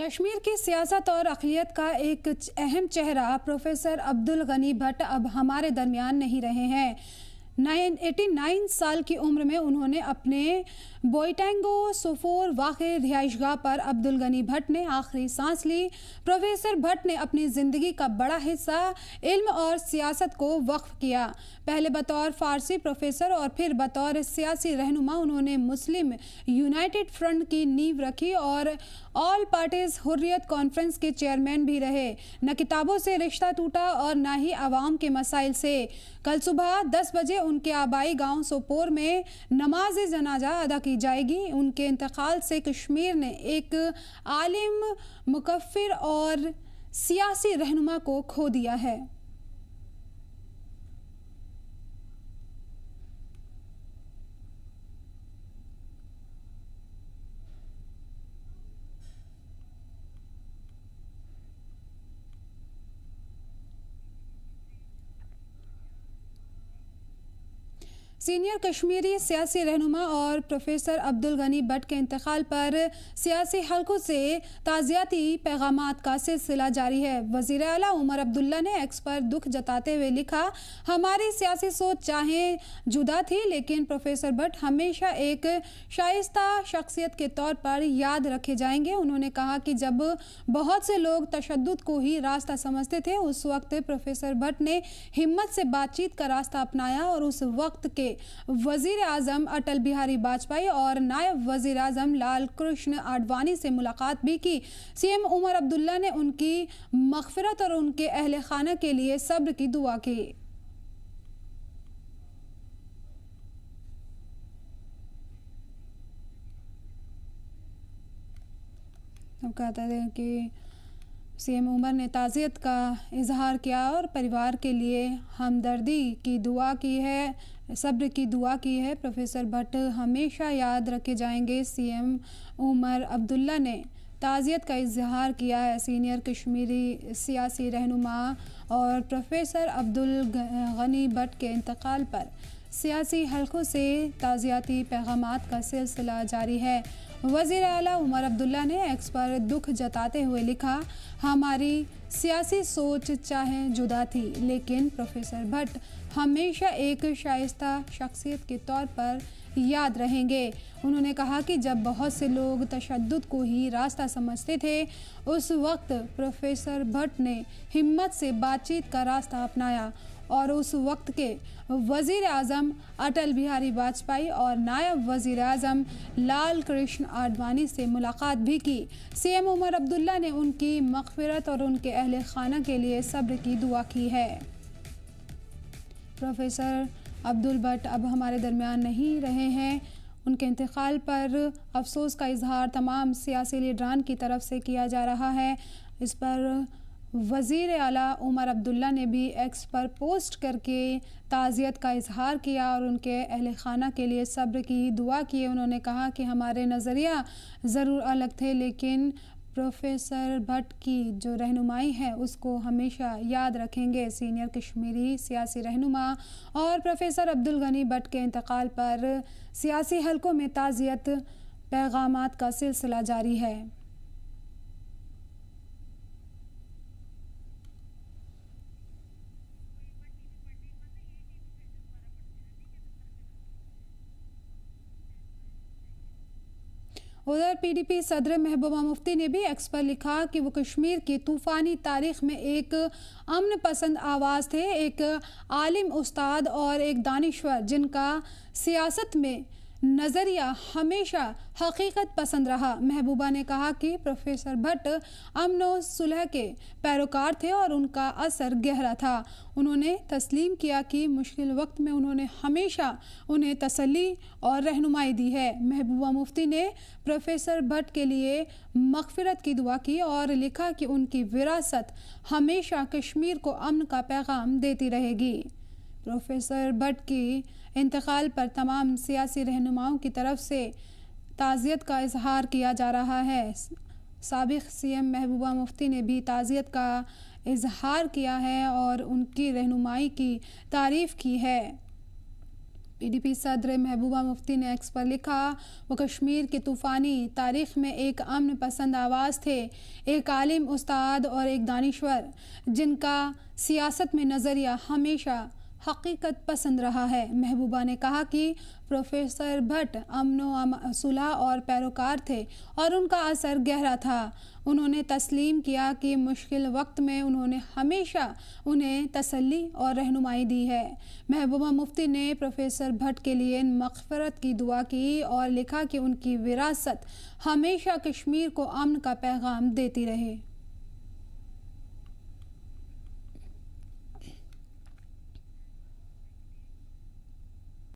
कश्मीर की सियासत और अक़लियत का एक अहम चेहरा प्रोफेसर अब्दुल गनी भट्ट अब हमारे दरमियान नहीं रहे हैं। 89 साल की उम्र में उन्होंने अपने बोईटेंगो सोपोर वाक़े रिहाइशगाह पर अब्दुल गनी भट्ट ने आखिरी सांस ली। प्रोफेसर भट्ट ने अपनी ज़िंदगी का बड़ा हिस्सा इल्म और सियासत को वक्फ किया। पहले बतौर फ़ारसी प्रोफेसर और फिर बतौर सियासी रहनुमा उन्होंने मुस्लिम यूनाइटेड फ्रंट की नींव रखी और ऑल पार्टीज़ हुर्रियत कॉन्फ्रेंस के चेयरमैन भी रहे। न किताबों से रिश्ता टूटा और न ही आवाम के मसाइल से। कल सुबह 10 बजे उनके आबाई गांव सोपोर में नमाज जनाजा अदा की जाएगी। उनके इंतकाल से कश्मीर ने एक आलिम, मुकफ़िर और सियासी रहनुमा को खो दिया है। सीनियर कश्मीरी सियासी रहनुमा और प्रोफेसर अब्दुल गनी भट्ट के इंतकाल पर सियासी हलकों से ताज़ियाती पैगामात का सिलसिला जारी है। वज़ीर आला उमर अब्दुल्ला ने एक्स पर दुख जताते हुए लिखा, हमारी सियासी सोच चाहे जुदा थी लेकिन प्रोफेसर भट्ट हमेशा एक शाइस्ता शख्सियत के तौर पर याद रखे जाएंगे। उन्होंने कहा कि जब बहुत से लोग तशद्दुद को ही रास्ता समझते थे उस वक्त प्रोफेसर भट्ट ने हिम्मत से बातचीत का रास्ता अपनाया और उस वक्त के वजीर आजम अटल बिहारी वाजपेयी और नायब वजीर आजम लाल कृष्ण आडवाणी से मुलाकात भी की। सीएम उमर अब्दुल्ला ने उनकी मग़फ़िरत और उनके अहले खाना के लिए सब्र की दुआ की। तो कहते हैं कि सीएम उमर ने ताज़ियत का इजहार किया और परिवार के लिए हमदर्दी की दुआ की है, सब्र की दुआ की है। प्रोफेसर भट्ट हमेशा याद रखे जाएंगे। सीएम उमर अब्दुल्ला ने ताज़ियत का इजहार किया है। सीनियर कश्मीरी सियासी रहनुमा और प्रोफेसर अब्दुल गनी भट्ट के इंतकाल पर सियासी हलकों से ताज़ियाती पैगामात का सिलसिला जारी है। वज़ीर आला उमर अब्दुल्ला ने एक्स पर दुख जताते हुए लिखा, हमारी सियासी सोच चाहे जुदा थी लेकिन प्रोफेसर भट्ट हमेशा एक शाइस्ता शख्सियत के तौर पर याद रहेंगे। उन्होंने कहा कि जब बहुत से लोग तशद्दुद को ही रास्ता समझते थे उस वक्त प्रोफेसर भट्ट ने हिम्मत से बातचीत का रास्ता अपनाया और उस वक्त के वज़ीर आज़म अटल बिहारी वाजपेयी और नायब वज़ीर आज़म लाल कृष्ण आडवाणी से मुलाकात भी की। सीएम उमर अब्दुल्ला ने उनकी मग़फ़िरत और उनके अहले खाना के लिए सब्र की दुआ की है। प्रोफेसर अब्दुल भट्ट अब हमारे दरमियान नहीं रहे हैं। उनके इंतकाल पर अफसोस का इजहार तमाम सियासी लीडरान की तरफ से किया जा रहा है। इस पर वज़ीर आला उमर अब्दुल्ला ने भी एक्स पर पोस्ट करके ताज़ियत का इजहार किया और उनके अहले खाना के लिए सब्र की दुआ की। उन्होंने कहा कि हमारे नज़रिया ज़रूर अलग थे लेकिन प्रोफेसर भट्ट की जो रहनुमाई है उसको हमेशा याद रखेंगे। सीनियर कश्मीरी सियासी रहनुमा और प्रोफेसर अब्दुल गनी भट्ट के इंतकाल पर सियासी हलकों में ताज़ियत पैगामात का सिलसिला जारी है। उधर पीडीपी सदर महबूबा मुफ्ती ने भी एक्स पर लिखा कि वो कश्मीर की तूफ़ानी तारीख़ में एक अमन पसंद आवाज़ थे, एक आलिम, उस्ताद और एक दानिश्वर जिनका सियासत में नज़रिया हमेशा हकीकत पसंद रहा। महबूबा ने कहा कि प्रोफेसर भट्ट अमन और सुलह के पैरोकार थे और उनका असर गहरा था। उन्होंने तस्लीम किया कि मुश्किल वक्त में उन्होंने हमेशा उन्हें तसल्ली और रहनुमाई दी है। महबूबा मुफ्ती ने प्रोफेसर भट्ट के लिए मग़फ़िरत की दुआ की और लिखा कि उनकी विरासत हमेशा कश्मीर को अमन का पैगाम देती रहेगी। प्रोफेसर भट्ट की इंतकाल पर तमाम सियासी रहनुमाओं की तरफ से ताज़ियत का इजहार किया जा रहा है। साबिक़ सीएम महबूबा मुफ्ती ने भी ताज़ियत का इजहार किया है और उनकी रहनुमाई की तारीफ़ की है। पीडीपी सदर महबूबा मुफ्ती ने एक्स पर लिखा, वो कश्मीर की तूफ़ानी तारीख़ में एक अमन पसंद आवाज़ थे, एक आलिम, उस्ताद और एक दानिश्वर जिनका सियासत में नज़रिया हमेशा हकीकत पसंद रहा है। महबूबा ने कहा कि प्रोफेसर भट्ट अमन सुलह और पैरोकार थे और उनका असर गहरा था। उन्होंने तस्लीम किया कि मुश्किल वक्त में उन्होंने हमेशा उन्हें तसल्ली और रहनुमाई दी है। महबूबा मुफ्ती ने प्रोफेसर भट्ट के लिए मग़फ़िरत की दुआ की और लिखा कि उनकी विरासत हमेशा कश्मीर को अमन का पैगाम देती रहे।